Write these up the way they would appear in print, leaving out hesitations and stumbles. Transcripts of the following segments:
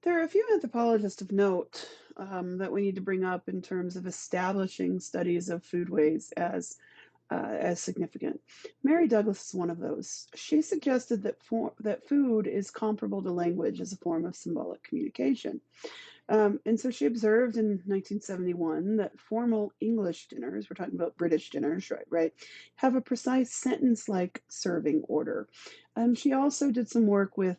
There are a few anthropologists of note that we need to bring up in terms of establishing studies of foodways as significant. Mary Douglas is one of those. She suggested that food is comparable to language as a form of symbolic communication. And so she observed in 1971 that formal English dinners, we're talking about British dinners, right, have a precise sentence like serving order. She also did some work with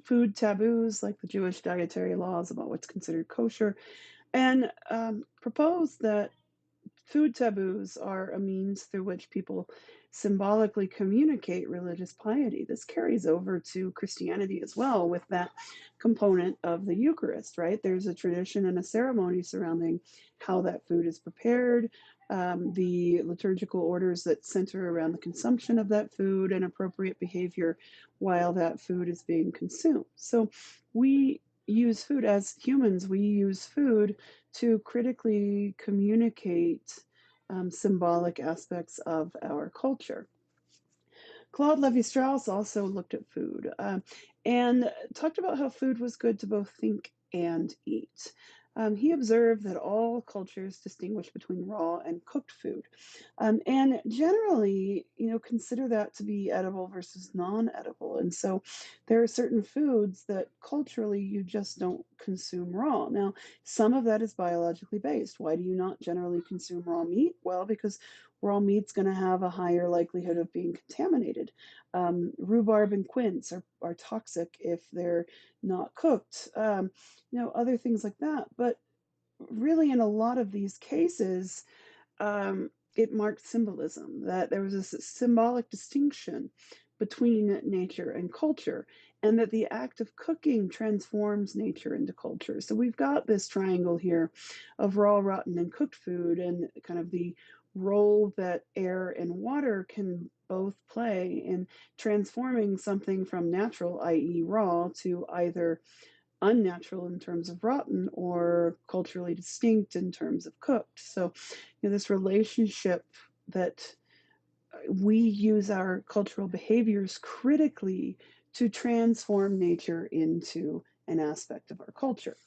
food taboos, like the Jewish dietary laws about what's considered kosher, and proposed that food taboos are a means through which people symbolically communicate religious piety. This carries over to Christianity as well, with that component of the Eucharist, right? There's a tradition and a ceremony surrounding how that food is prepared, the liturgical orders that center around the consumption of that food and appropriate behavior while that food is being consumed. So we use food as humans, we use food to critically communicate symbolic aspects of our culture. Claude Levi Strauss also looked at food and talked about how food was good to both think and eat. He observed that all cultures distinguish between raw and cooked food, and generally, consider that to be edible versus non-edible. And so, there are certain foods that culturally you just don't consume raw. Now, some of that is biologically based. Why do you not generally consume raw meat? Well, because raw meat's going to have a higher likelihood of being contaminated. Rhubarb and quince are toxic if they're not cooked. Other things like that. But really, in a lot of these cases, it marked symbolism, that there was a symbolic distinction between nature and culture, and that the act of cooking transforms nature into culture. So we've got this triangle here of raw, rotten, and cooked food, and kind of the role that air and water can both play in transforming something from natural, i.e., raw, to either unnatural in terms of rotten or culturally distinct in terms of cooked. So, this relationship that we use our cultural behaviors critically to transform nature into an aspect of our culture.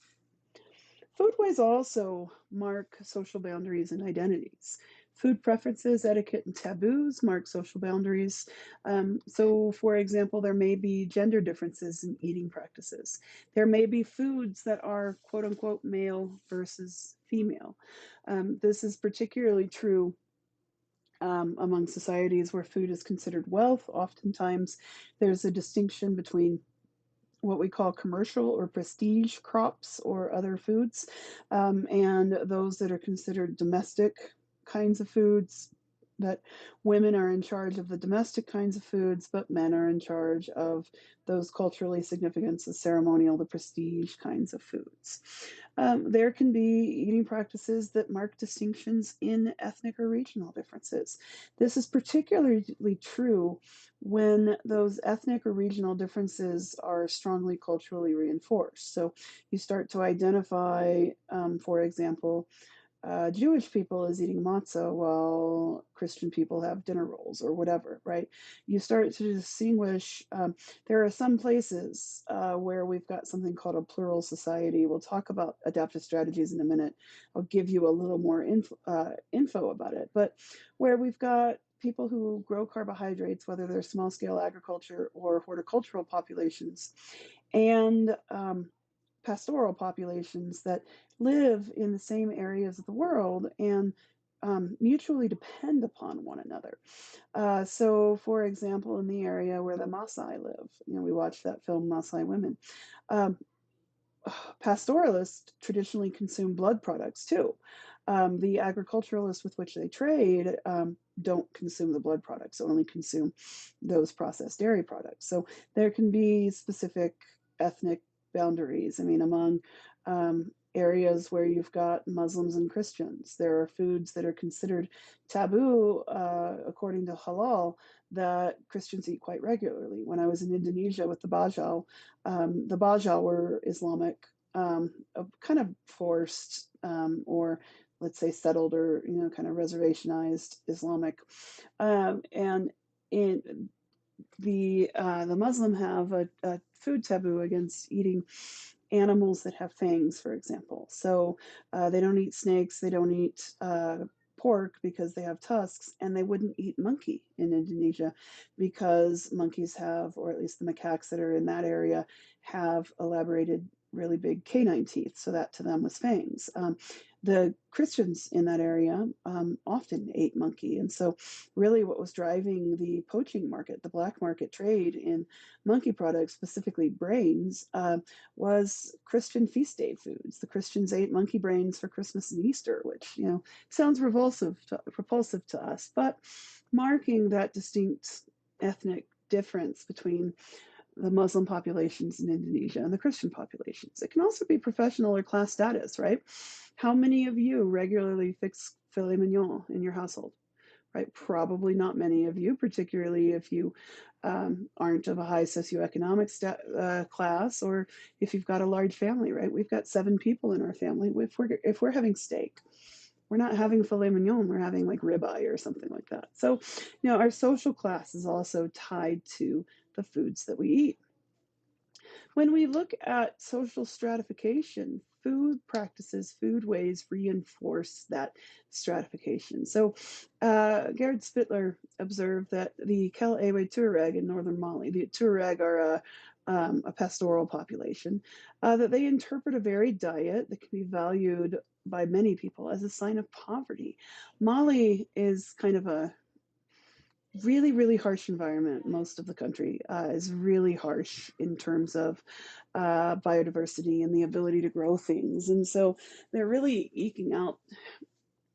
Foodways also mark social boundaries and identities. Food preferences, etiquette, and taboos mark social boundaries. So, for example, there may be gender differences in eating practices. There may be foods that are quote unquote male versus female. This is particularly true among societies where food is considered wealth. Oftentimes, there's a distinction between what we call commercial or prestige crops or other foods, and those that are considered domestic kinds of foods. That women are in charge of the domestic kinds of foods, but men are in charge of those culturally significant, the ceremonial, the prestige kinds of foods. There can be eating practices that mark distinctions in ethnic or regional differences. This is particularly true when those ethnic or regional differences are strongly culturally reinforced. So you start to identify, for example, Jewish people as eating matzah while Christian people have dinner rolls or whatever, right? You start to distinguish. There are some places where we've got something called a plural society. We'll talk about adaptive strategies in a minute. I'll give you a little more info about it. But where we've got people who grow carbohydrates, whether they're small scale agriculture or horticultural populations, and pastoral populations that live in the same areas of the world and mutually depend upon one another. So, for example, in the area where the Maasai live, we watched that film Maasai Women. Um, Pastoralists traditionally consume blood products too. The agriculturalists with which they trade don't consume the blood products, only consume those processed dairy products. So there can be specific ethnic boundaries. I mean, among areas where you've got Muslims and Christians, there are foods that are considered taboo according to halal that Christians eat quite regularly. When I was in Indonesia with the Bajau were Islamic, kind of forced or let's say settled or kind of reservationized Islamic, and in the Muslim have a food taboo against eating animals that have fangs, for example. So they don't eat snakes, they don't eat pork because they have tusks, and they wouldn't eat monkey in Indonesia because monkeys have, or at least the macaques that are in that area, have elaborated, really big canine teeth. So that to them was fangs. The Christians in that area often ate monkey. And so, really, what was driving the poaching market, the black market trade in monkey products, specifically brains, was Christian feast day foods. The Christians ate monkey brains for Christmas and Easter, which, sounds repulsive to us, but marking that distinct ethnic difference between the Muslim populations in Indonesia and the Christian populations. It can also be professional or class status, right? How many of you regularly fix filet mignon in your household? Right? Probably not many of you, particularly if you aren't of a high socioeconomic class, or if you've got a large family, right? We've got 7 people in our family. If we're having steak, we're not having filet mignon, we're having like ribeye or something like that. So, our social class is also tied to the foods that we eat. When we look at social stratification, food practices, food ways reinforce that stratification. So, Gerhard Spittler observed that the Kel Ewe Tuareg in northern Mali, the Tuareg are a pastoral population, that they interpret a varied diet that can be valued by many people as a sign of poverty. Mali is kind of a really, really harsh environment. Most of the country is really harsh in terms of biodiversity and the ability to grow things. And so they're really eking out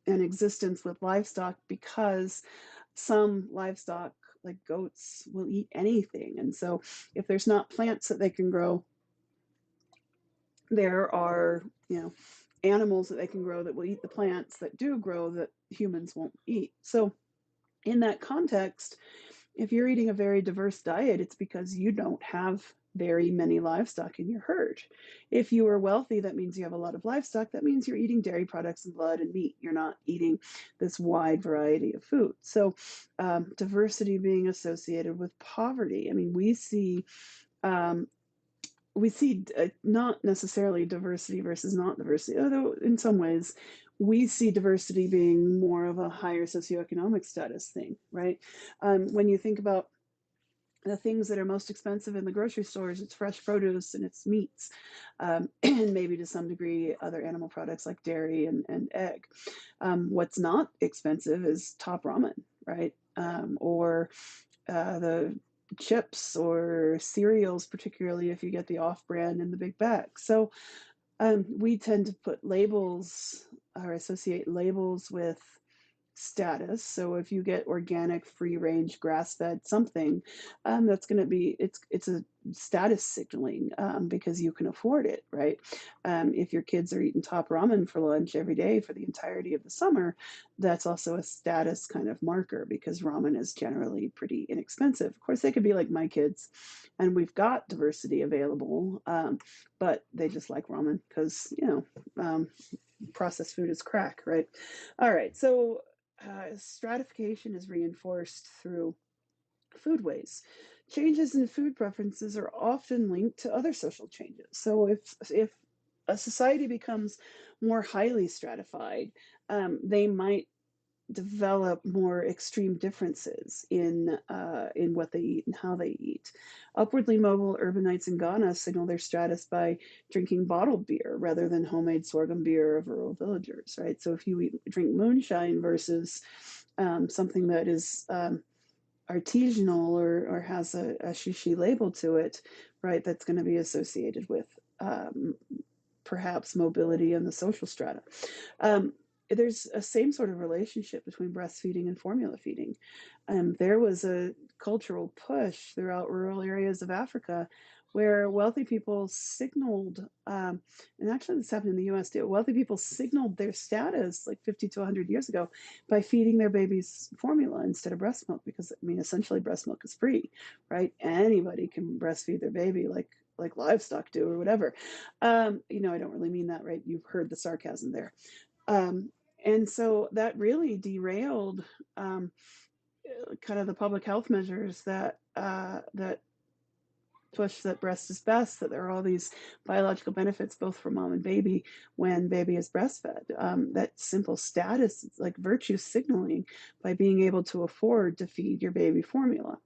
an existence with livestock because some livestock, like goats, will eat anything. And so if there's not plants that they can grow, there are, animals that they can grow that will eat the plants that do grow that humans won't eat. So in that context, if you're eating a very diverse diet, it's because you don't have very many livestock in your herd. If you are wealthy, that means you have a lot of livestock. That means you're eating dairy products and blood and meat. You're not eating this wide variety of food. So, diversity being associated with poverty. I mean, um, we see not necessarily diversity versus not diversity, although in some ways we see diversity being more of a higher socioeconomic status thing, right? When you think about the things that are most expensive in the grocery stores, it's fresh produce and it's meats, and maybe to some degree other animal products like dairy and egg. What's not expensive is top ramen, right? Or the chips or cereals, particularly if you get the off brand in the big bag. So we tend to put labels or associate labels with status. So if you get organic, free range, grass fed something, that's going to be it's a status signaling because you can afford it, right? If your kids are eating top ramen for lunch every day for the entirety of the summer, that's also a status kind of marker because ramen is generally pretty inexpensive. Of course, they could be like my kids, and we've got diversity available, but they just like ramen because processed food is crack, right? All right, so stratification is reinforced through foodways. Changes in food preferences are often linked to other social changes. So if a society becomes more highly stratified, they might develop more extreme differences in what they eat and how they eat. Upwardly mobile urbanites in Ghana signal their status by drinking bottled beer rather than homemade sorghum beer of rural villagers, right? So if you drink moonshine versus something that is artisanal or has a shishi label to it, right, that's going to be associated with perhaps mobility and the social strata. There's a same sort of relationship between breastfeeding and formula feeding. There was a cultural push throughout rural areas of Africa where wealthy people signaled, and actually this happened in the US too, wealthy people signaled their status like 50 to 100 years ago by feeding their babies formula instead of breast milk, because I mean, essentially breast milk is free, right? Anybody can breastfeed their baby like livestock do or whatever. I don't really mean that, right? You've heard the sarcasm there. Um, and so that really derailed kind of the public health measures that push that breast is best, that there are all these biological benefits both for mom and baby when baby is breastfed. That simple status, it's like virtue signaling by being able to afford to feed your baby formula.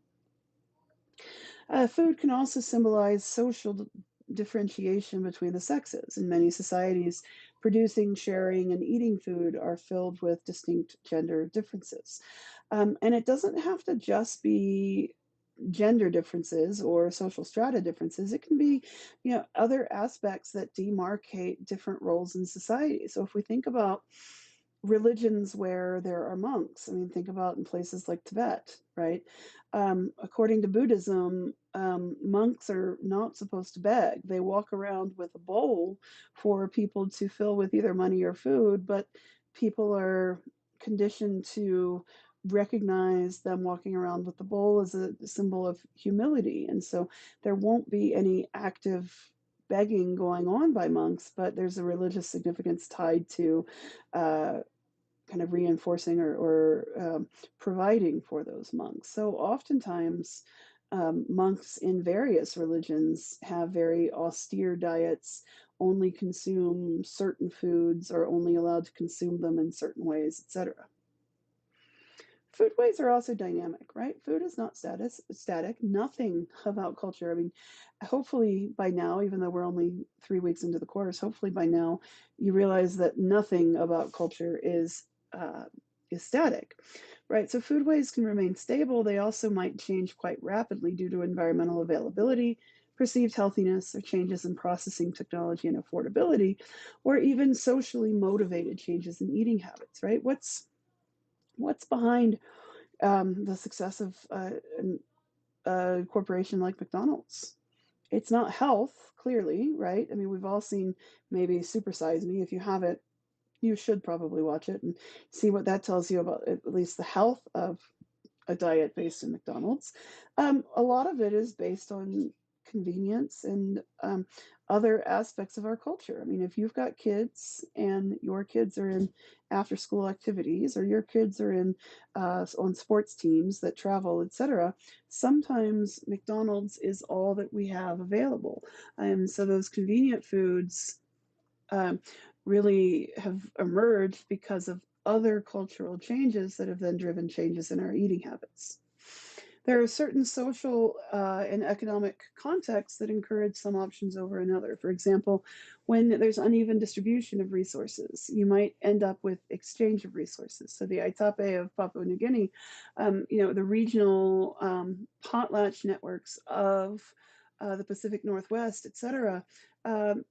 Food can also symbolize social differentiation between the sexes. In many societies, producing, sharing, and eating food are filled with distinct gender differences. And it doesn't have to just be gender differences or social strata differences. It can be, other aspects that demarcate different roles in society. So if we think about religions where there are monks, I mean, think about in places like Tibet, right? According to Buddhism, monks are not supposed to beg. They walk around with a bowl for people to fill with either money or food, but people are conditioned to recognize them walking around with the bowl as a symbol of humility. And so there won't be any active begging going on by monks, but there's a religious significance tied to uh, kind of reinforcing or providing for those monks. So oftentimes, monks in various religions have very austere diets, only consume certain foods, are only allowed to consume them in certain ways, etc. Foodways are also dynamic, right? Food is not static. Nothing about culture. I mean, hopefully by now, even though we're only 3 weeks into the course, hopefully by now you realize that nothing about culture uh, is static, right? So foodways can remain stable. They also might change quite rapidly due to environmental availability, perceived healthiness, or changes in processing technology and affordability, or even socially motivated changes in eating habits, right? What's behind the success of a corporation like McDonald's? It's not health, clearly, right? I mean, we've all seen maybe Super Size Me. If you haven't, you should probably watch it and see what that tells you about at least the health of a diet based in McDonald's. A lot of it is based on convenience and other aspects of our culture. I mean, if you've got kids and your kids are in after school activities or your kids are in on sports teams that travel, etc., sometimes McDonald's is all that we have available. So those convenient foods um, really have emerged because of other cultural changes that have then driven changes in our eating habits. There are certain social and economic contexts that encourage some options over another. For example, when there's uneven distribution of resources, you might end up with exchange of resources. So the Aitape of Papua New Guinea, the regional potlatch networks of the Pacific Northwest, et cetera, um,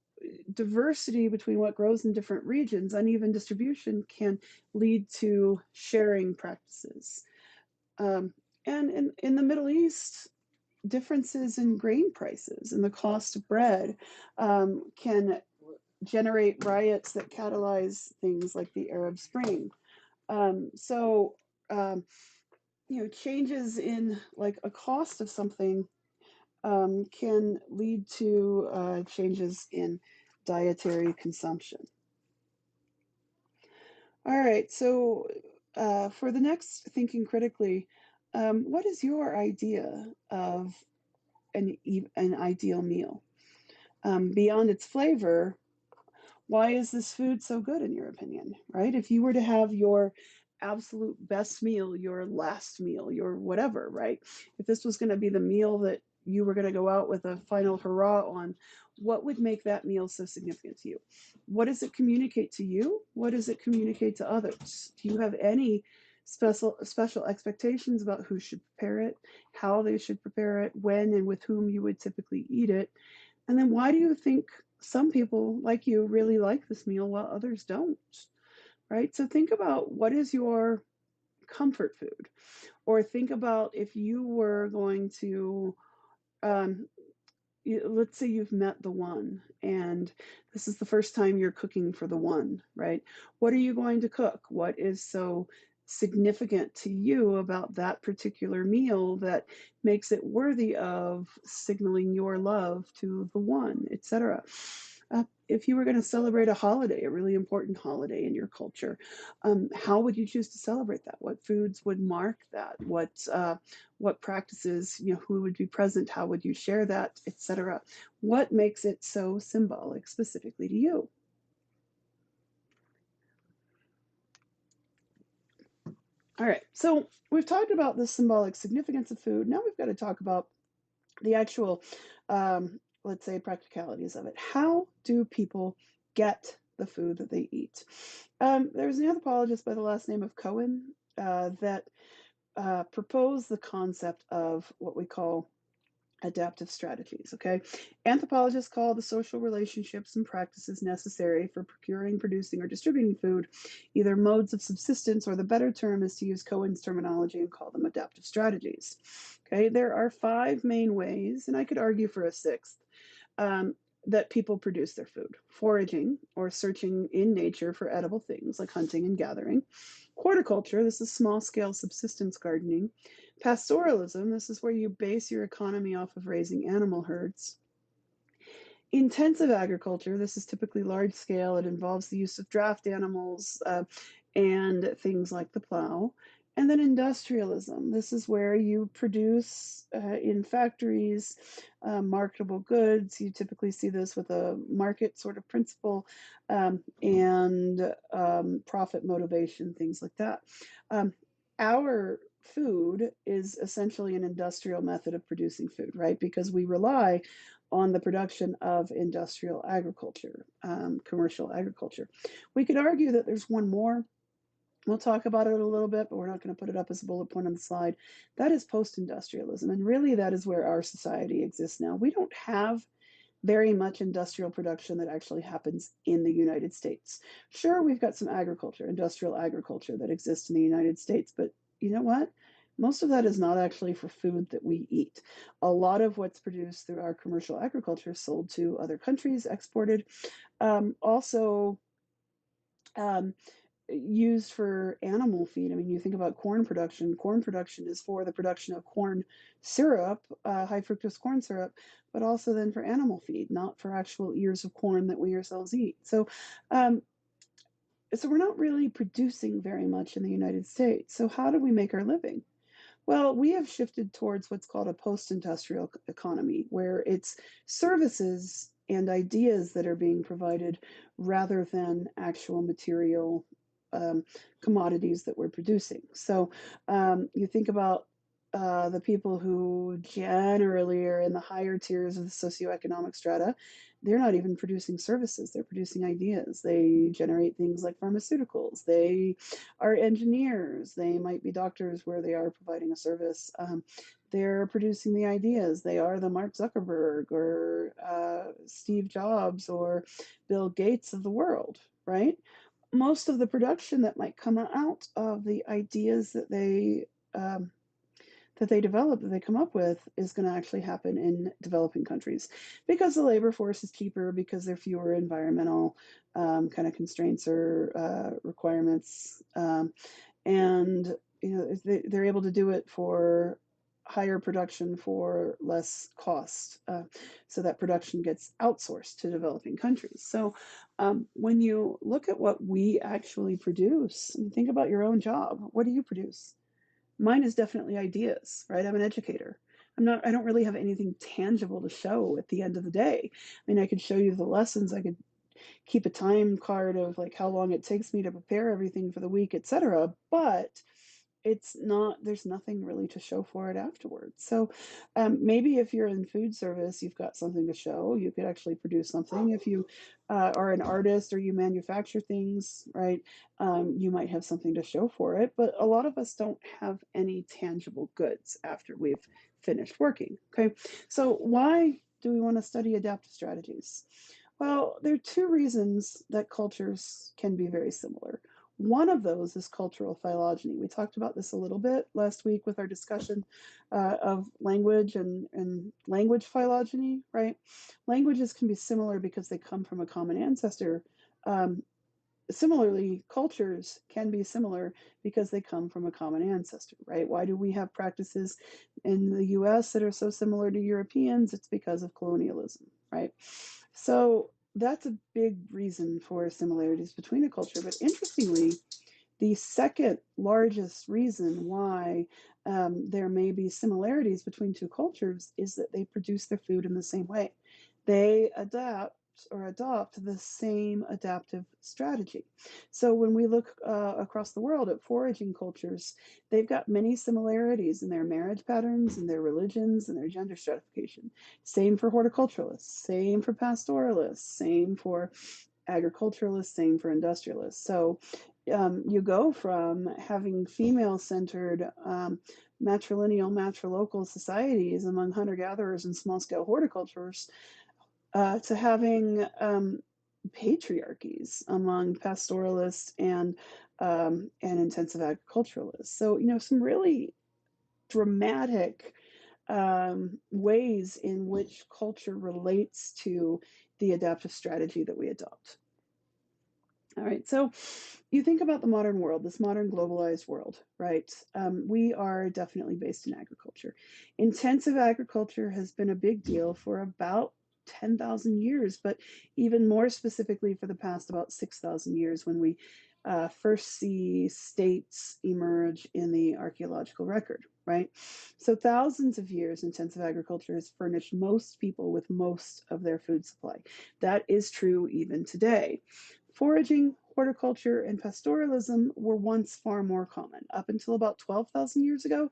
diversity between what grows in different regions, uneven distribution can lead to sharing practices. Um, and in the Middle East, differences in grain prices and the cost of bread can generate riots that catalyze things like the Arab Spring. So, um, changes in like a cost of something can lead to changes in dietary consumption. All right, so for the next thinking critically, what is your idea of an ideal meal? Beyond its flavor, why is this food so good in your opinion, right? If you were to have your absolute best meal, your last meal, your whatever, right? If this was going to be the meal that you were going to go out with a final hurrah on, what would make that meal so significant to you? What does it communicate to you? What does it communicate to others? Do you have any special expectations about who should prepare it, how they should prepare it, when and with whom you would typically eat it? And then why do you think some people like you really like this meal while others don't? Right? So think about what is your comfort food, or think about if you were going to, um, let's say you've met the one and this is the first time you're cooking for the one, right? What are you going to cook? What is so significant to you about that particular meal that makes it worthy of signaling your love to the one, etc.? If you were going to celebrate a holiday, a really important holiday in your culture, how would you choose to celebrate that? What foods would mark that? What practices, who would be present? How would you share that, etc.? What makes it so symbolic specifically to you? All right, so we've talked about the symbolic significance of food. Now we've got to talk about the actual, let's say, practicalities of it. How do people get the food that they eat? There's an anthropologist by the last name of Cohen that proposed the concept of what we call adaptive strategies. Okay. Anthropologists call the social relationships and practices necessary for procuring, producing, or distributing food either modes of subsistence, or the better term is to use Cohen's terminology and call them adaptive strategies. Okay. There are five main ways, and I could argue for a sixth. Um, that people produce their food: foraging, or searching in nature for edible things like hunting and gathering; horticulture, this is small scale subsistence gardening; pastoralism, this is where you base your economy off of raising animal herds; intensive agriculture, this is typically large scale, it involves the use of draft animals and things like the plow; and then industrialism, this is where you produce in factories marketable goods. You typically see this with a market sort of principle and profit motivation, things like that. Um, our food is essentially an industrial method of producing food, right? Because we rely on the production of industrial agriculture, commercial agriculture. We could argue that there's one more. We'll talk about it a little bit, but we're not going to put it up as a bullet point on the slide. That is post industrialism. And really, that is where our society exists now. We don't have very much industrial production that actually happens in the United States. Sure, we've got some agriculture, industrial agriculture that exists in the United States, but you know what? Most of that is not actually for food that we eat. A lot of what's produced through our commercial agriculture is sold to other countries, exported. Also, um, used for animal feed. I mean, you think about corn production. Corn production is for the production of corn syrup, high fructose corn syrup, but also then for animal feed, not for actual ears of corn that we ourselves eat. Um, so we're not really producing very much in the United States. So how do we make our living? Well, we have shifted towards what's called a post-industrial economy, where it's services and ideas that are being provided rather than actual material um, commodities that we're producing. So you think about the people who generally are in the higher tiers of the socioeconomic strata. They're not even producing services, they're producing ideas. They generate things like pharmaceuticals. They are engineers. They might be doctors where they are providing a service. They're producing the ideas. They are the Mark Zuckerberg or Steve Jobs or Bill Gates of the world, right? Most of the production that might come out of the ideas um, that they develop, that they come up with, is going to actually happen in developing countries because the labor force is cheaper, because there are fewer environmental kind of constraints or requirements, and they're able to do it for higher production for less cost. So that production gets outsourced to developing countries. So when you look at what we actually produce, and think about your own job, what do you produce? Mine is definitely ideas, right? I'm an educator. I don't really have anything tangible to show at the end of the day. I mean, I could show you the lessons. I could keep a time card of like how long it takes me to prepare everything for the week, etc. But it's not, there's nothing really to show for it afterwards. So maybe if you're in food service, you've got something to show. You could actually produce something. If you are an artist or you manufacture things, right, you might have something to show for it. But a lot of us don't have any tangible goods after we've finished working. Okay, so why do we want to study adaptive strategies? Well, there are two reasons that cultures can be very similar. One of those is cultural phylogeny. We talked about this a little bit last week with our discussion of language and language phylogeny, right? Languages can be similar because they come from a common ancestor. Um, Similarly, cultures can be similar because they come from a common ancestor, right? Why do we have practices in the US that are so similar to Europeans? It's because of colonialism, right? So that's a big reason for similarities between a culture. But interestingly, the second largest reason why there may be similarities between two cultures is that they produce their food in the same way. They adapt or adopt the same adaptive strategy. So when we look across the world at foraging cultures, they've got many similarities in their marriage patterns, in their religions, and their gender stratification. Same for horticulturalists, same for pastoralists, same for agriculturalists, same for industrialists. So you go from having female centered matrilineal, matrilocal societies among hunter gatherers and small scale horticulturists to having patriarchies among pastoralists and intensive agriculturalists. So, some really dramatic ways in which culture relates to the adaptive strategy that we adopt. All right, so you think about the modern world, this modern globalized world, right? We are definitely based in agriculture. Intensive agriculture has been a big deal for about 10,000 years, but even more specifically for the past about 6,000 years when we first see states emerge in the archaeological record, right? So, thousands of years, intensive agriculture has furnished most people with most of their food supply. That is true even today. Foraging, horticulture, and pastoralism were once far more common. Up until about 12,000 years ago,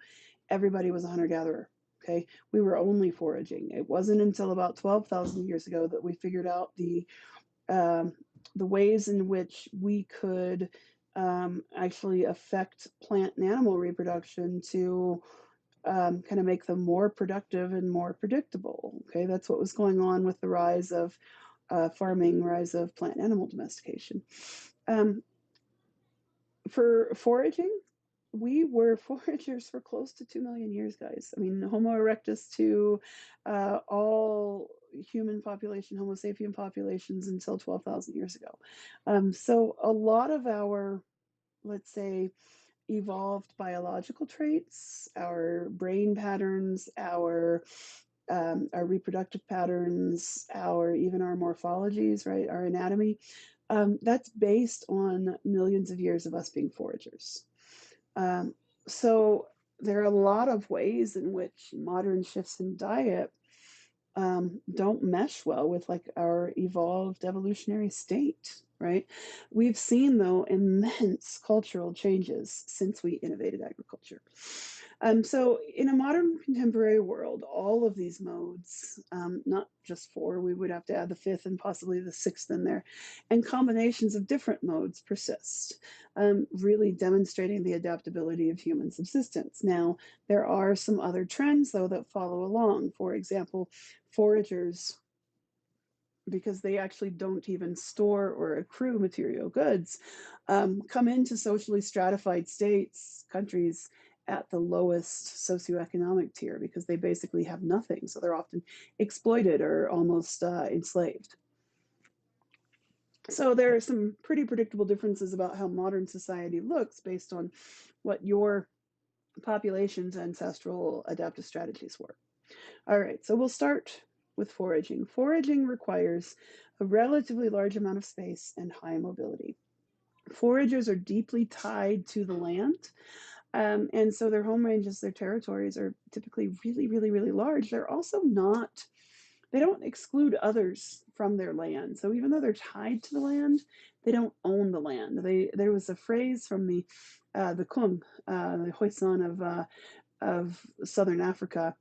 everybody was a hunter gatherer. Okay, we were only foraging. It wasn't until about 12,000 years ago that we figured out um, the ways in which we could actually affect plant and animal reproduction to kind of make them more productive and more predictable. Okay, that's what was going on with the rise of farming, rise of plant and animal domestication. Um, for foraging, we were foragers for close to 2 million years, guys. I mean, Homo erectus to all human population, Homo sapien populations until 12,000 years ago. So a lot of our, let's say, evolved biological traits, our brain patterns, our reproductive patterns, our even our morphologies, right, our anatomy, that's based on millions of years of us being foragers. Um, so there are a lot of ways in which modern shifts in diet don't mesh well with like our evolved evolutionary state, right? We've seen though immense cultural changes since we innovated agriculture. So in a modern contemporary world, all of these modes, not just four, we would have to add the fifth and possibly the sixth in there, and combinations of different modes persist, really demonstrating the adaptability of human subsistence. Now, there are some other trends though that follow along. For example, foragers, because they actually don't even store or accrue material goods, come into socially stratified states, countries at the lowest socioeconomic tier because they basically have nothing. So they're often exploited or almost enslaved. So there are some pretty predictable differences about how modern society looks based on what your population's ancestral adaptive strategies were. All right, so we'll start with foraging. Foraging requires a relatively large amount of space and high mobility. Foragers are deeply tied to the land, and so their home ranges, their territories are typically really, really, really large. They're also not, they don't exclude others from their land. So even though they're tied to the land, they don't own the land. There was a phrase from the Kung, the Khoisan of southern Africa,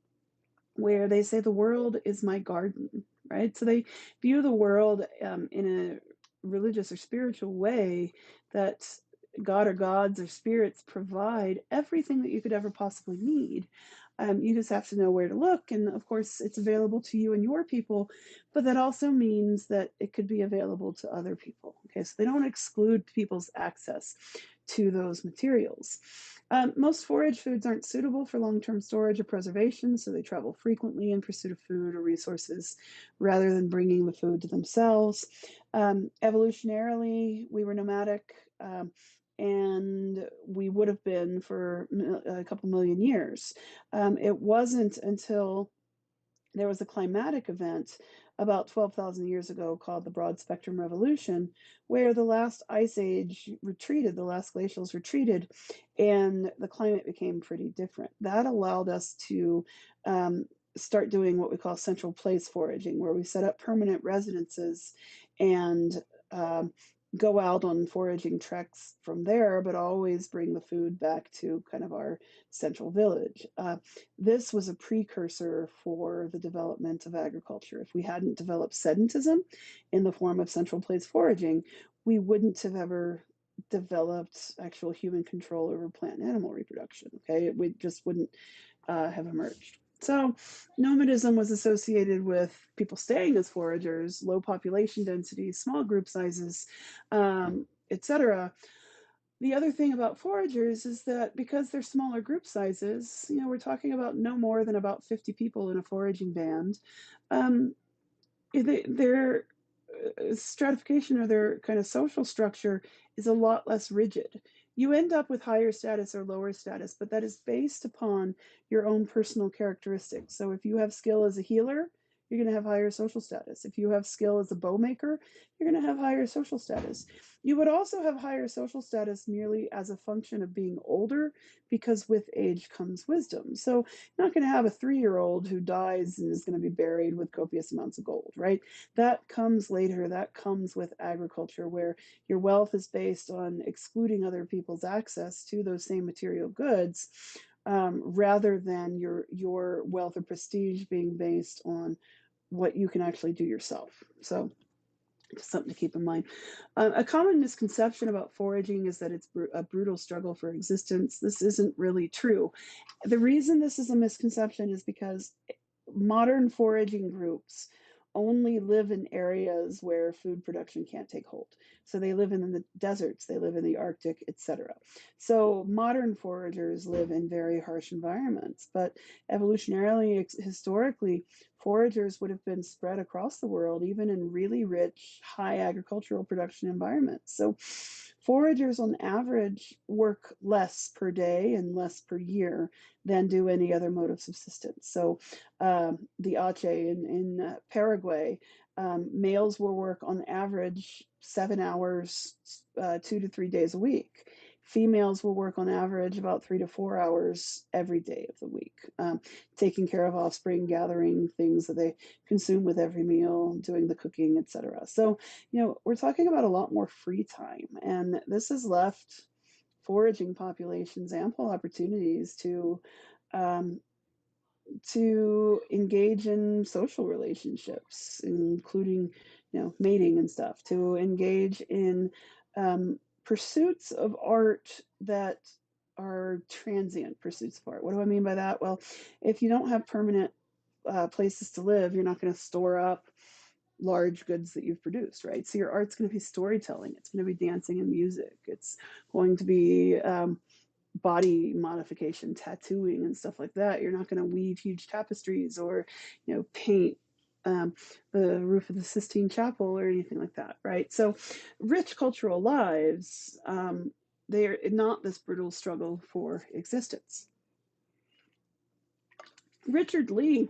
where they say the world is my garden, right? So they view the world in a religious or spiritual way that God or gods or spirits provide everything that you could ever possibly need. You just have to know where to look. And of course, it's available to you and your people, but that also means that it could be available to other people. Okay, so they don't exclude people's access to those materials. Most forage foods aren't suitable for long term storage or preservation, so they travel frequently in pursuit of food or resources rather than bringing the food to themselves. Evolutionarily, we were nomadic. And we would have been for a couple million years. It wasn't until there was a climatic event about 12,000 years ago called the Broad Spectrum Revolution, where the last ice age retreated, the last glacials retreated, and the climate became pretty different. That allowed us to um, start doing what we call central place foraging, where we set up permanent residences and um, go out on foraging treks from there, but always bring the food back to kind of our central village. This was a precursor for the development of agriculture. If we hadn't developed sedentism in the form of central place foraging, we wouldn't have ever developed actual human control over plant and animal reproduction. Okay, it just wouldn't have emerged. So, nomadism was associated with people staying as foragers, low population densities, small group sizes, etc. The other thing about foragers is that because they're smaller group sizes, we're talking about no more than about 50 people in a foraging band. Um, their stratification or their kind of social structure is a lot less rigid. You end up with higher status or lower status, but that is based upon your own personal characteristics. So if you have skill as a healer, you're going to have higher social status. If you have skill as a bow maker, you're going to have higher social status. You would also have higher social status merely as a function of being older, because with age comes wisdom. So you're not going to have a 3-year-old who dies and is going to be buried with copious amounts of gold, right? That comes later. That comes with agriculture, where your wealth is based on excluding other people's access to those same material goods, rather than your wealth or prestige being based on what you can actually do yourself. So just something to keep in mind. A common misconception about foraging is that it's a brutal struggle for existence. This isn't really true. The reason this is a misconception is because modern foraging groups only live in areas where food production can't take hold. So they live in the deserts, they live in the Arctic, etc. So modern foragers live in very harsh environments, but evolutionarily, historically, foragers would have been spread across the world, even in really rich, high agricultural production environments. So foragers on average work less per day and less per year than do any other mode of subsistence. So the Ache in Paraguay, males will work on average 7 hours, 2 to 3 days a week. Females will work on average about 3 to 4 hours every day of the week, taking care of offspring, gathering things that they consume with every meal, doing the cooking, etc. So, we're talking about a lot more free time, and this has left foraging populations ample opportunities um, to engage in social relationships, including, mating and stuff, to engage in pursuits of art that are transient pursuits of art. What do I mean by that? Well, if you don't have permanent places to live, you're not going to store up large goods that you've produced, right? So your art's going to be storytelling, it's going to be dancing and music, it's going to be body modification, tattooing, and stuff like that. You're not going to weave huge tapestries or, paint um, the roof of the Sistine Chapel or anything like that, right? So, rich cultural lives, they are not this brutal struggle for existence. Richard Lee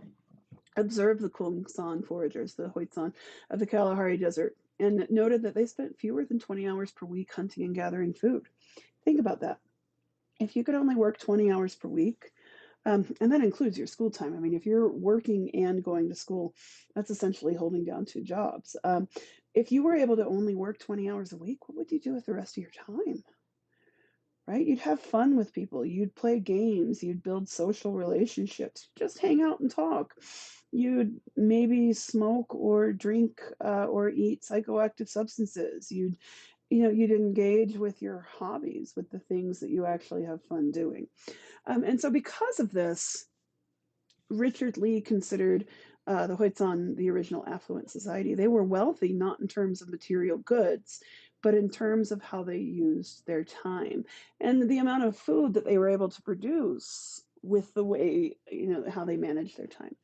observed the Kungsan foragers, the Hoitzan of the Kalahari Desert, and noted that they spent fewer than 20 hours per week hunting and gathering food. Think about that. If you could only work 20 hours per week, and that includes your school time. I mean, if you're working and going to school, that's essentially holding down two jobs. If you were able to only work 20 hours a week, what would you do with the rest of your time? Right? You'd have fun with people. You'd play games. You'd build social relationships. Just hang out and talk. You'd maybe smoke or drink or eat psychoactive substances. You'd engage with your hobbies, with the things that you actually have fun doing. And so, because of this, Richard Lee considered the Hoitzon the original affluent society. They were wealthy not in terms of material goods, but in terms of how they used their time and the amount of food that they were able to produce with the way, how they managed their time.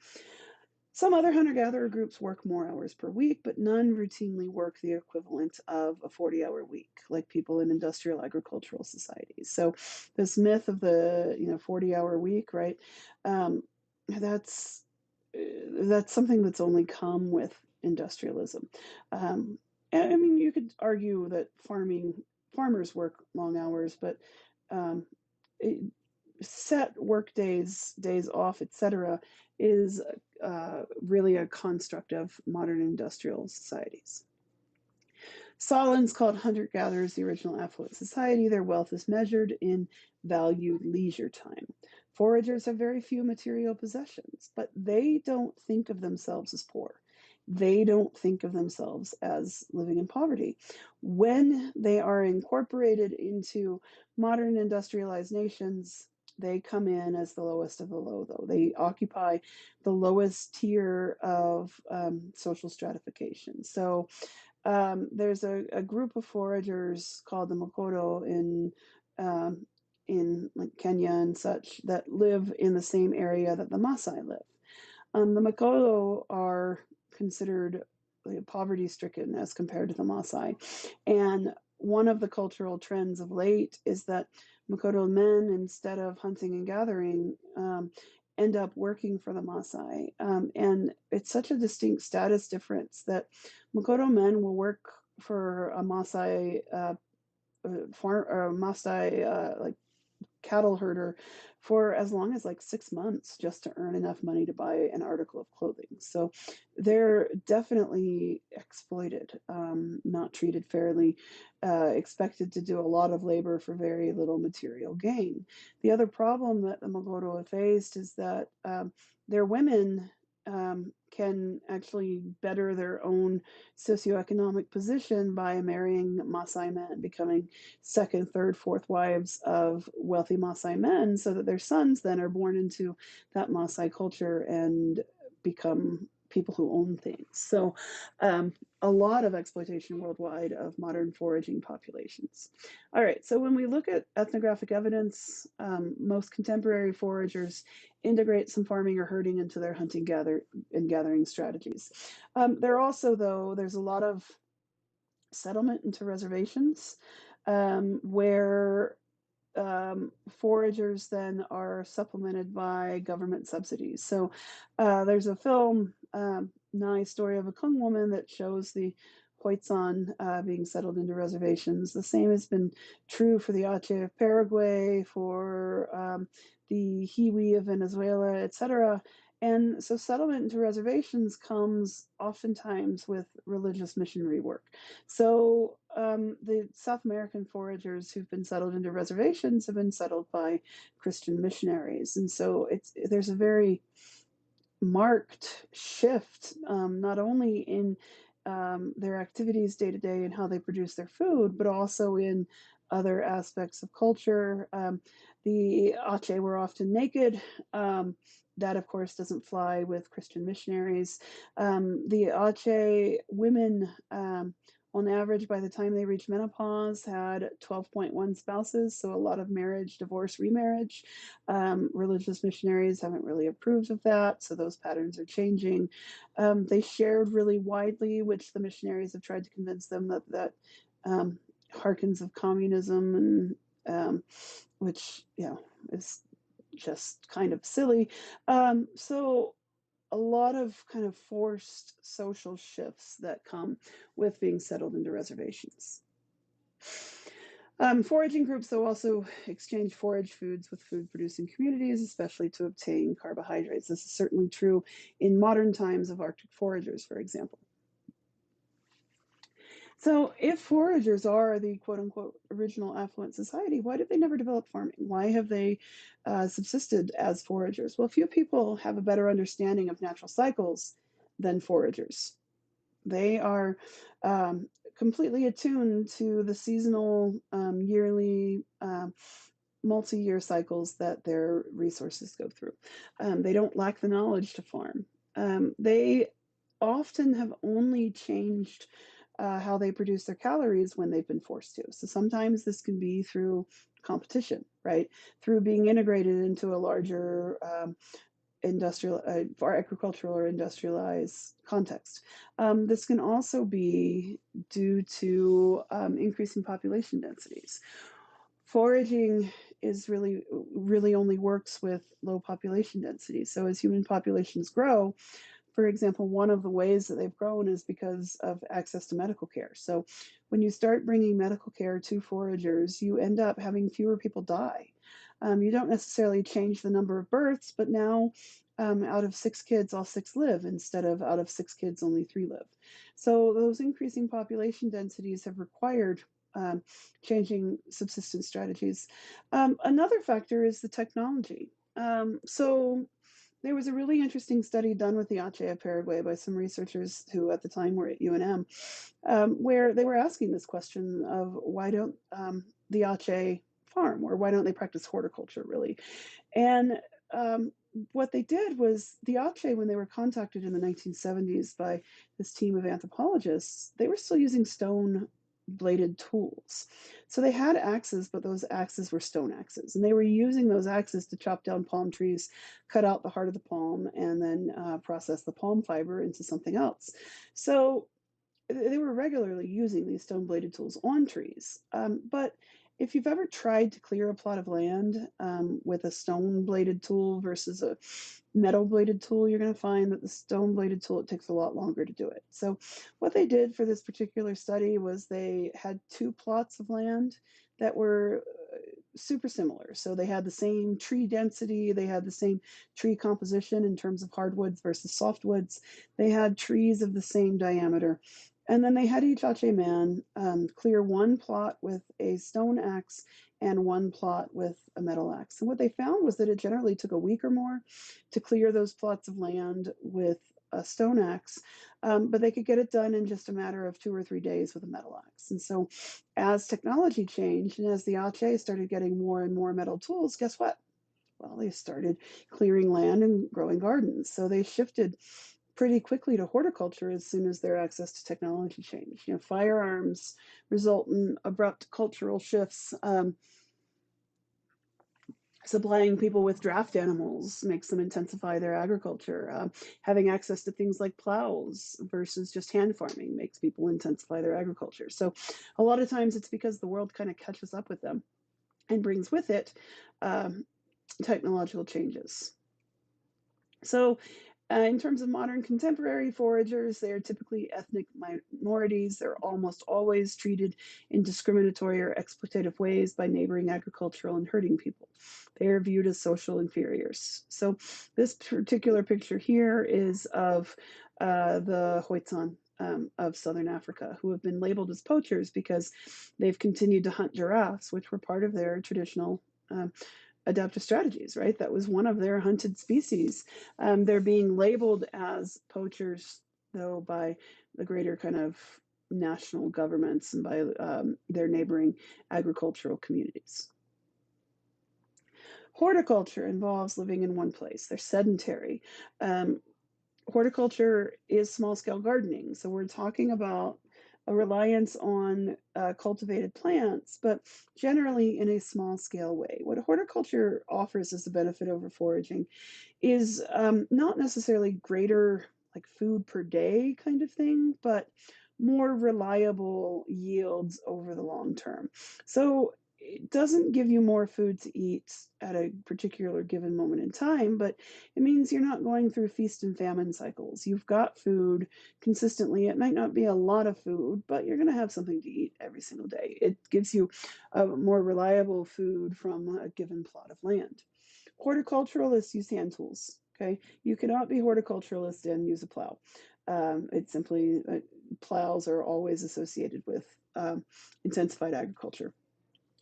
Some other hunter gatherer groups work more hours per week, but none routinely work the equivalent of a 40-hour week, like people in industrial agricultural societies. So, this myth of the 40-hour week, right? Um, that's that's something that's only come with industrialism. And I mean, you could argue that farmers work long hours, but um, it, set work days, days off, etc., is really a construct of modern industrial societies. Solons called hunter gatherers the original affluent society. Their wealth is measured in valued leisure time. Foragers have very few material possessions, but they don't think of themselves as poor. They don't think of themselves as living in poverty. When they are incorporated into modern industrialized nations, they come in as the lowest of the low, though. They occupy the lowest tier of social stratification. So there's a group of foragers called the Mokoro um, in like Kenya and such that live in the same area that the Maasai live. The Mokoro are considered poverty stricken as compared to the Maasai, and one of the cultural trends of late is that Mokoro men, instead of hunting and gathering, end up working for the Maasai. And it's such a distinct status difference that Mokoro men will work for a Maasai farm or a Maasai like cattle herder for as long as like 6 months just to earn enough money to buy an article of clothing. So they're definitely exploited, not treated fairly, expected to do a lot of labor for very little material gain. The other problem that the Mokoro have faced is that their women can actually better their own socioeconomic position by marrying Maasai men, becoming second, third, fourth wives of wealthy Maasai men, so that their sons then are born into that Maasai culture and become people who own things. So, a lot of exploitation worldwide of modern foraging populations. All right, so when we look at ethnographic evidence, most contemporary foragers integrate some farming or herding into their hunting and gathering strategies. There also, though, there's a lot of settlement into reservations where foragers then are supplemented by government subsidies. So there's a film, Nye Story of a Kung Woman, that shows the Hoitzon being settled into reservations. The same has been true for the Ache of Paraguay, for the Hiwi of Venezuela, etc. And so settlement into reservations comes oftentimes with religious missionary work. So the South American foragers who've been settled into reservations have been settled by Christian missionaries, and so there's a very marked shift, not only in their activities day to day and how they produce their food, but also in other aspects of culture. The Ache were often naked. That, of course, doesn't fly with Christian missionaries. The Ache women, on average, by the time they reached menopause, had 12.1 spouses, so a lot of marriage, divorce, remarriage. Religious missionaries haven't really approved of that, so those patterns are changing. They shared really widely, which the missionaries have tried to convince them that harkens of communism, and which is just kind of silly. So a lot of kind of forced social shifts that come with being settled into reservations. Foraging groups, though, also exchange forage foods with food producing communities, especially to obtain carbohydrates. This is certainly true in modern times of Arctic foragers, for example. So, if foragers are the quote unquote original affluent society, why did they never develop farming? Why have they subsisted as foragers? Well, few people have a better understanding of natural cycles than foragers. They are um, completely attuned to the seasonal, yearly, multi year cycles that their resources go through. They don't lack the knowledge to farm. They often have only changed how they produce their calories when they've been forced to. So sometimes this can be through competition, right? Through being integrated into a larger industrial or agricultural or industrialized context. This can also be due to increasing population densities. Foraging is really only works with low population density. So as human populations grow, For example, one of the ways that they've grown is because of access to medical care. So when you start bringing medical care to foragers, you end up having fewer people die. You don't necessarily change the number of births, but now out of 6 kids, all 6 live instead of out of 6 kids, only 3 live. So those increasing population densities have required um, changing subsistence strategies. Another factor is the technology. So there was a really interesting study done with the Ache of Paraguay by some researchers who at the time were at UNM, where they were asking this question of why don't the Ache farm, or why don't they practice horticulture really? And what they did was the Ache, when they were contacted in the 1970s by this team of anthropologists, they were still using stone bladed tools. So they had axes, but those axes were stone axes. And they were using those axes to chop down palm trees, cut out the heart of the palm, and then process the palm fiber into something else. So they were regularly using these stone bladed tools on trees. But if you've ever tried to clear a plot of land with a stone bladed tool versus a metal bladed tool, you're going to find that the stone bladed tool, it takes a lot longer to do it. So what they did for this particular study was they had 2 plots of land that were super similar. So they had the same tree density, they had the same tree composition in terms of hardwoods versus softwoods. They had trees of the same diameter. And then they had each Ache man clear 1 plot with a stone axe and 1 plot with a metal axe. And what they found was that it generally took a week or more to clear those plots of land with a stone axe, but they could get it done in just a matter of 2 or 3 days with a metal axe. And so, as technology changed and as the Ache started getting more and more metal tools, guess what? Well, they started clearing land and growing gardens. So they shifted pretty quickly to horticulture as soon as their access to technology changed. You know, firearms result in abrupt cultural shifts. Supplying people with draft animals makes them intensify their agriculture. Having access to things like plows versus just hand farming makes people intensify their agriculture. So, a lot of times it's because the world kind of catches up with them and brings with it um, technological changes. So, in terms of modern contemporary foragers, they are typically ethnic minorities. They're almost always treated in discriminatory or exploitative ways by neighboring agricultural and herding people. They are viewed as social inferiors. So, this particular picture here is of the Khoisan of southern Africa, who have been labeled as poachers because they've continued to hunt giraffes, which were part of their traditional adaptive strategies, right? That was one of their hunted species. They're being labeled as poachers, though, by the greater kind of national governments and by their neighboring agricultural communities. Horticulture involves living in one place. They're sedentary. Um, Horticulture is small scale gardening. So we're talking about a reliance on cultivated plants, but generally in a small scale way. What horticulture offers as a benefit over foraging is not necessarily greater like food per day kind of thing, but more reliable yields over the long term. So it doesn't give you more food to eat at a particular given moment in time, but it means you're not going through feast and famine cycles. You've got food consistently. It might not be a lot of food, but you're going to have something to eat every single day. It gives you a more reliable food from a given plot of land. Horticulturalists use hand tools. Okay, you cannot be horticulturalist and use a plow. It's simply plows are always associated with intensified agriculture.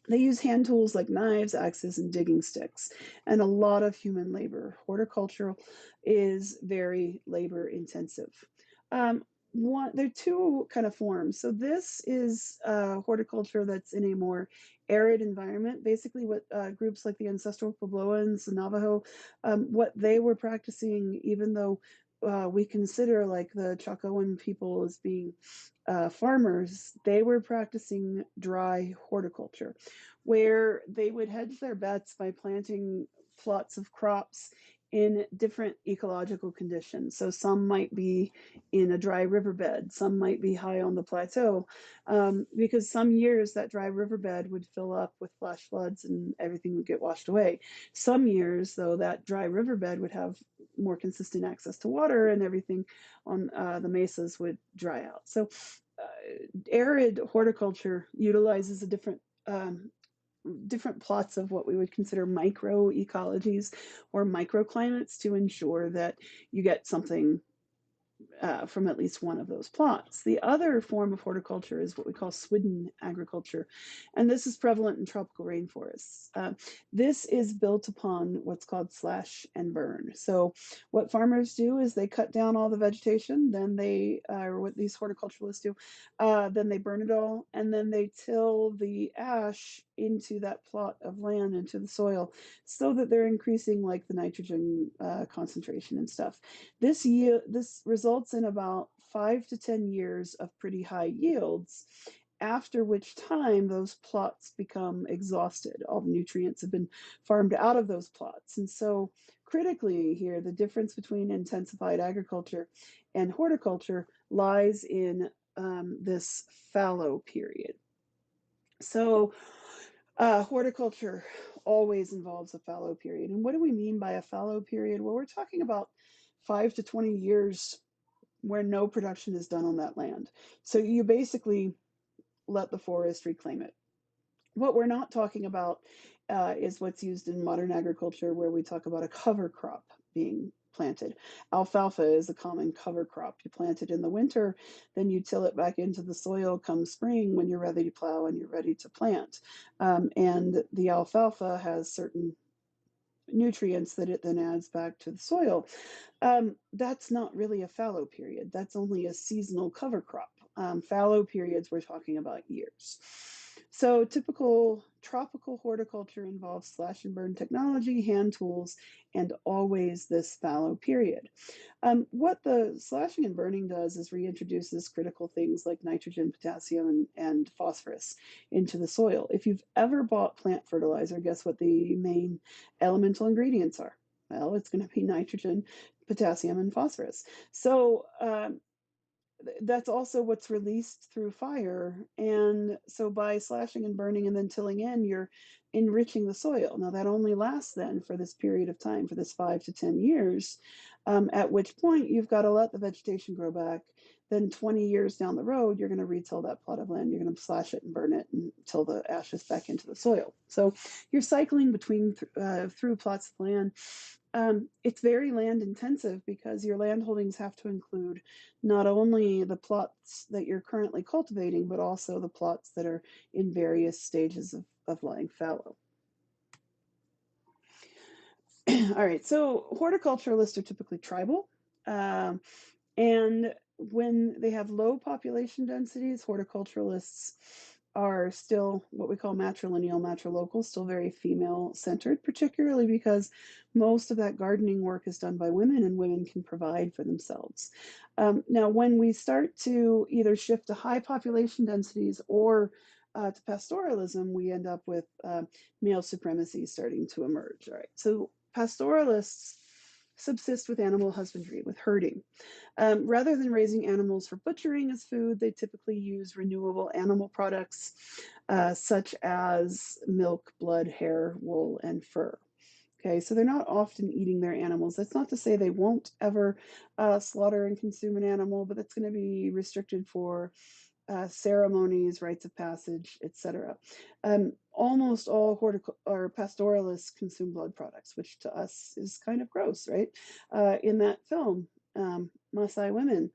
They use hand tools like knives, axes, and digging sticks, and a lot of human labor. Horticultural is very labor intensive. Um, there are 2 kind of forms. So this is horticulture that's in a more arid environment. Basically, what groups like the ancestral Puebloans, the Navajo, what they were practicing, even though we consider like the Chacoan people as being farmers, they were practicing dry horticulture, where they would hedge their bets by planting plots of crops in different ecological conditions. So some might be in a dry riverbed, some might be high on the plateau, because some years that dry riverbed would fill up with flash floods and everything would get washed away. Some years, though, that dry riverbed would have more consistent access to water and everything on the mesas would dry out. So arid horticulture utilizes a different plots of what we would consider microecologies or microclimates to ensure that you get something from at least one of those plots. The other form of horticulture is what we call swidden agriculture, and this is prevalent in tropical rainforests. This is built upon what's called slash and burn. So what farmers do is they cut down all the vegetation, then they, or what these horticulturalists do, then they burn it all, and then they till the ash into that plot of land, into the soil, so that they're increasing like the nitrogen concentration and stuff. This results in about 5 to 10 years of pretty high yields, after which time those plots become exhausted. All the nutrients have been farmed out of those plots. And so critically here, the difference between intensified agriculture and horticulture lies in this fallow period. So horticulture always involves a fallow period. And what do we mean by a fallow period? Well, we're talking about 5 to 20 years where no production is done on that land. So you basically let the forest reclaim it. What we're not talking about is what's used in modern agriculture, where we talk about a cover crop being planted. Alfalfa is a common cover crop. You plant it in the winter, then you till it back into the soil come spring when you're ready to plow and you're ready to plant. And the alfalfa has certain nutrients that it then adds back to the soil. That's not really a fallow period. That's only a seasonal cover crop. Fallow periods, we're talking about years. So typical tropical horticulture involves slash and burn technology, hand tools, and always this fallow period. What the slashing and burning does is reintroduces critical things like nitrogen, potassium, and phosphorus into the soil. If you've ever bought plant fertilizer, guess what the main elemental ingredients are? Well, it's going to be nitrogen, potassium, and phosphorus. So that's also what's released through fire. And so by slashing and burning and then tilling in, you're enriching the soil. Now, that only lasts then for this period of time, for this 5 to 10 years, at which point you've got to let the vegetation grow back. Then 20 years down the road, you're going to retill that plot of land. You're going to slash it and burn it until the ashes back into the soil. So you're cycling between through plots of land. It's very land intensive because your land holdings have to include not only the plots that you're currently cultivating, but also the plots that are in various stages of lying fallow. All right, so horticulturalists are typically tribal. And when they have low population densities, horticulturalists are still what we call matrilineal, matrilocal, still very female centered, particularly because most of that gardening work is done by women and women can provide for themselves. Now, when we start to either shift to high population densities or to pastoralism, we end up with male supremacy starting to emerge. All right, so pastoralists subsist with animal husbandry, with herding. Rather than raising animals for butchering as food, they typically use renewable animal products such as milk, blood, hair, wool, and fur. Okay, so they're not often eating their animals. That's not to say they won't ever slaughter and consume an animal, but that's going to be restricted for ceremonies, rites of passage, etc. Almost all or pastoralists consume blood products, which to us is kind of gross, right? In that film, Maasai women,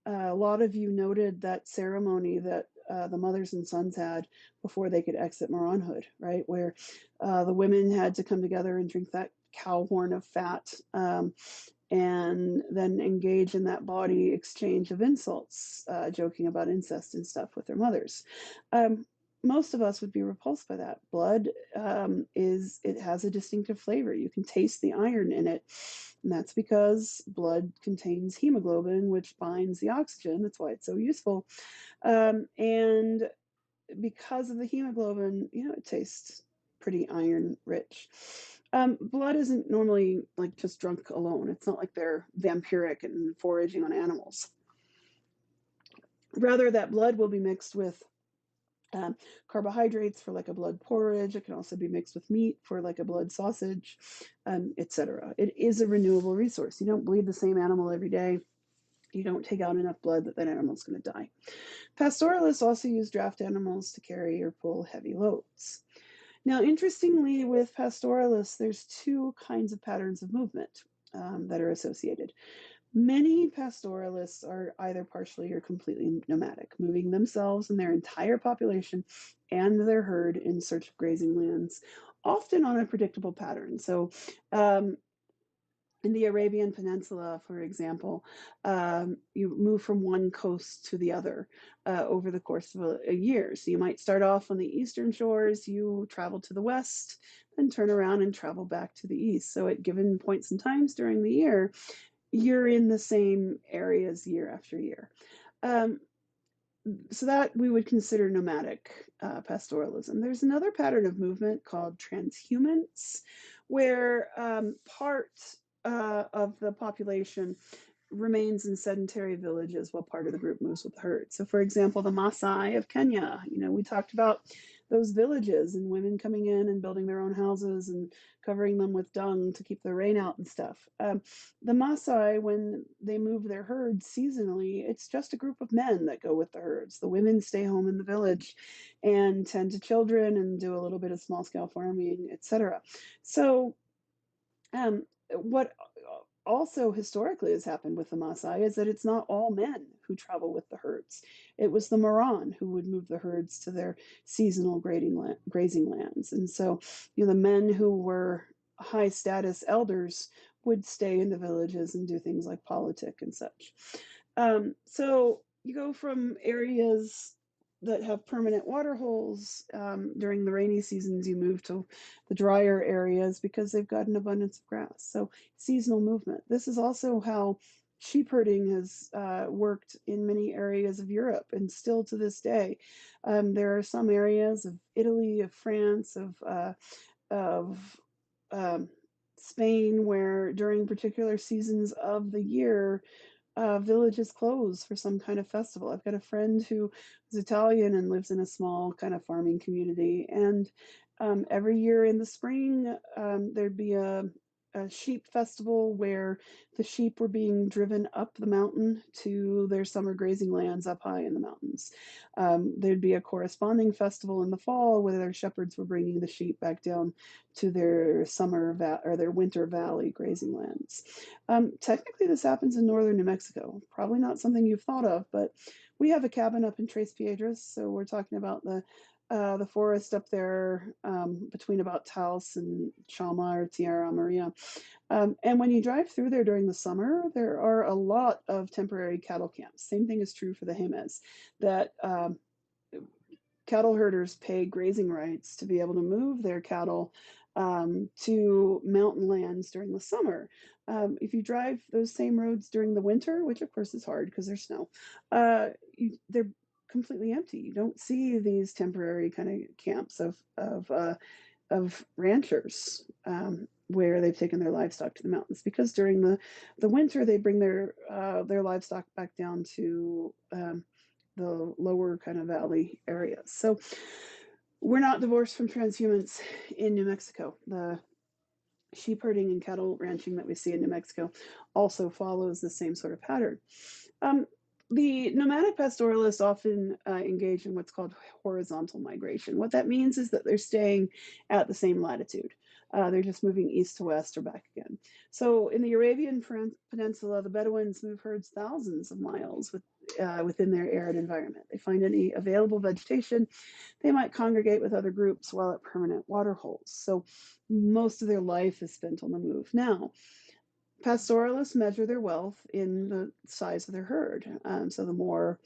a lot of you noted that ceremony that the mothers and sons had before they could exit Moronhood, right? Where the women had to come together and drink that cow horn of fat and then engage in that body exchange of insults, joking about incest and stuff with their mothers. Most of us would be repulsed by that. Blood it has a distinctive flavor. You can taste the iron in it. And that's because blood contains hemoglobin, which binds the oxygen. That's why it's so useful. And because of the hemoglobin, it tastes pretty iron rich. Blood isn't normally like just drunk alone. It's not like they're vampiric and foraging on animals. Rather, that blood will be mixed with um, carbohydrates for like a blood porridge. It can also be mixed with meat for like a blood sausage, etc. It is a renewable resource. You don't bleed the same animal every day. You don't take out enough blood that that animal's going to die. Pastoralists also use draft animals to carry or pull heavy loads. Now, interestingly, with pastoralists, there's two kinds of patterns of movement that are associated. Many pastoralists are either partially or completely nomadic, moving themselves and their entire population and their herd in search of grazing lands, often on a predictable pattern. So, um, in the Arabian Peninsula, for example, you move from one coast to the other over the course of a year. So you might start off on the eastern shores, you travel to the west, then turn around and travel back to the east. So at given points and times during the year, you're in the same areas year after year. Um, so that we would consider nomadic pastoralism. There's another pattern of movement called transhumance, where part of the population remains in sedentary villages while part of the group moves with the herd. So, for example, the Maasai of Kenya, we talked about those villages and women coming in and building their own houses and covering them with dung to keep the rain out and stuff. The Maasai, when they move their herds seasonally, it's just a group of men that go with the herds. The women stay home in the village and tend to children and do a little bit of small scale farming, etc. So, what also historically has happened with the Maasai is that it's not all men who travel with the herds. It was the Moran who would move the herds to their seasonal grazing lands. And so, the men who were high status elders would stay in the villages and do things like politic and such. So you go from areas that have permanent water holes during the rainy seasons, you move to the drier areas because they've got an abundance of grass. So seasonal movement. This is also how sheep herding has worked in many areas of Europe and still to this day. There are some areas of Italy, of France, of um, Spain where during particular seasons of the year villages close for some kind of festival. I've got a friend who is Italian and lives in a small kind of farming community. And every year in the spring, there'd be a sheep festival where the sheep were being driven up the mountain to their summer grazing lands up high in the mountains. There'd be a corresponding festival in the fall where their shepherds were bringing the sheep back down to their or their winter valley grazing lands. Technically, this happens in northern New Mexico. Probably not something you've thought of, but we have a cabin up in Tres Piedras, so we're talking about the forest up there between about Taos and Chama or Tierra Maria. And when you drive through there during the summer, there are a lot of temporary cattle camps. Same thing is true for the Jemez, that cattle herders pay grazing rights to be able to move their cattle to mountain lands during the summer. If you drive those same roads during the winter, which of course is hard because there's snow, they're completely empty. You don't see these temporary kind of camps of ranchers where they've taken their livestock to the mountains because during the winter they bring their livestock back down to the lower kind of valley areas. So we're not divorced from transhumance in New Mexico. The sheep herding and cattle ranching that we see in New Mexico also follows the same sort of pattern. Um, the nomadic pastoralists often engage in what's called horizontal migration. What that means is that they're staying at the same latitude. They're just moving east to west or back again. So in the Arabian Peninsula, the Bedouins move herds thousands of miles within their arid environment. They find any available vegetation. They might congregate with other groups while at permanent water holes. So most of their life is spent on the move. Now, pastoralists measure their wealth in the size of their herd. So the more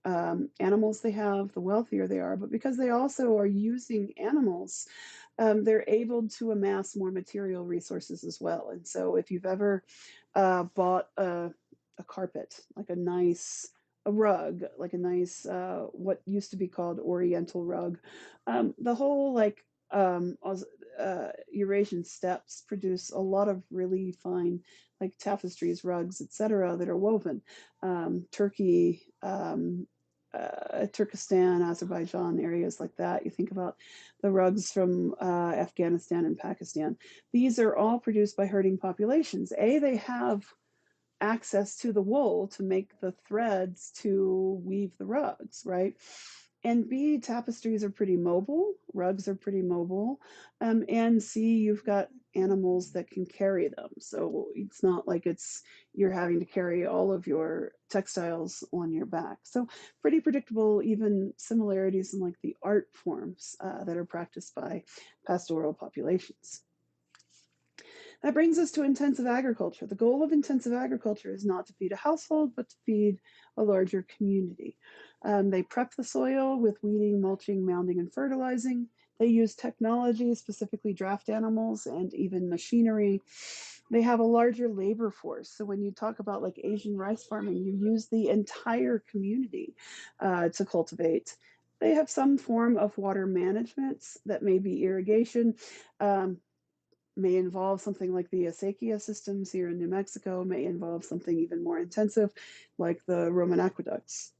animals they have, the wealthier they are. But because they also are using animals, they're able to amass more material resources as well. And so if you've ever bought a carpet, like a rug, like a nice, what used to be called Oriental rug, the whole like Eurasian steppes produce a lot of really fine, like tapestries, rugs, etc., that are woven. Turkey, Turkestan, Azerbaijan, areas like that. You think about the rugs from Afghanistan and Pakistan. These are all produced by herding populations. They have access to the wool to make the threads to weave the rugs, right? And B, tapestries are pretty mobile, rugs are pretty mobile. And C, you've got animals that can carry them. So it's not like you're having to carry all of your textiles on your back. So pretty predictable, even similarities in like the art forms that are practiced by pastoral populations. That brings us to intensive agriculture. The goal of intensive agriculture is not to feed a household, but to feed a larger community. They prep the soil with weeding, mulching, mounding, and fertilizing. They use technology, specifically draft animals and even machinery. They have a larger labor force. So when you talk about like Asian rice farming, you use the entire community to cultivate. They have some form of water management that may be irrigation. Um, may involve something like the acequia systems here in New Mexico, may involve something even more intensive like the Roman aqueducts.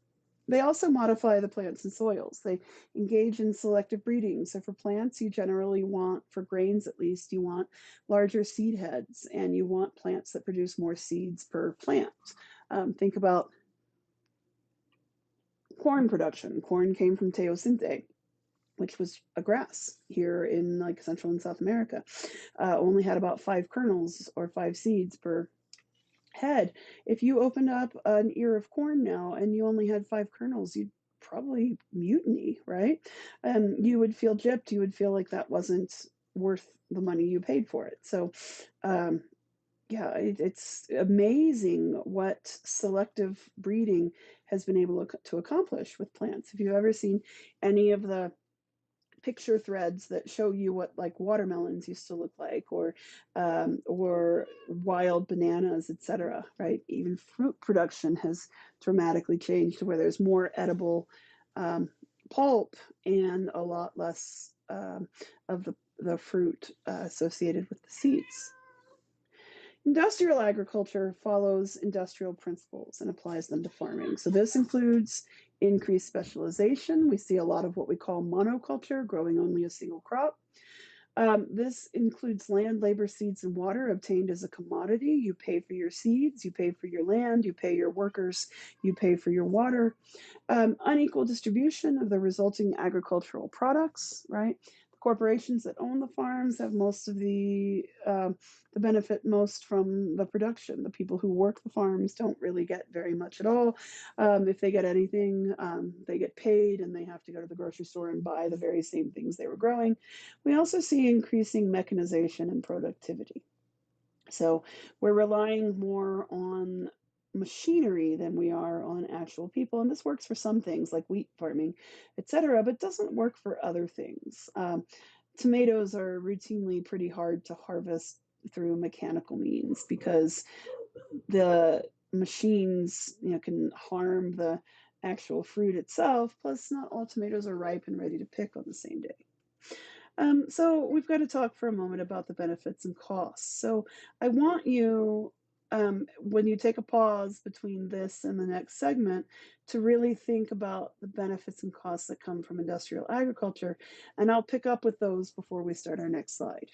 They also modify the plants and soils. They engage in selective breeding. So for plants, you generally want, for grains at least, you want larger seed heads and you want plants that produce more seeds per plant. Think about corn production. Corn came from teosinte, which was a grass here in like Central and South America. Only had about 5 kernels or 5 seeds per head. If you opened up an ear of corn now and you only had 5 kernels, you'd probably mutiny, right? You would feel gypped. You would feel like that wasn't worth the money you paid for it. So, um, yeah, it's amazing what selective breeding has been able to accomplish with plants. If you've ever seen any of the picture threads that show you what like watermelons used to look like, or wild bananas, etc., right? Even fruit production has dramatically changed to where there's more edible pulp and a lot less of the fruit associated with the seeds. Industrial agriculture follows industrial principles and applies them to farming. So this includes increased specialization. We see a lot of what we call monoculture, growing only a single crop. This includes land, labor, seeds, and water obtained as a commodity. You pay for your seeds, you pay for your land, you pay your workers, you pay for your water. Unequal distribution of the resulting agricultural products, right? The corporations that own the farms have most of the benefit most from the production. The people who work the farms don't really get very much at all. If they get anything, they get paid and they have to go to the grocery store and buy the very same things they were growing. We also see increasing mechanization and productivity. So we're relying more on machinery than we are on actual people. And this works for some things like wheat farming, et cetera, but doesn't work for other things. Tomatoes are routinely pretty hard to harvest through mechanical means because the machines, can harm the actual fruit itself. Plus, not all tomatoes are ripe and ready to pick on the same day. So we've got to talk for a moment about the benefits and costs. So I want you, when you take a pause between this and the next segment, to really think about the benefits and costs that come from industrial agriculture. And I'll pick up with those before we start our next slide.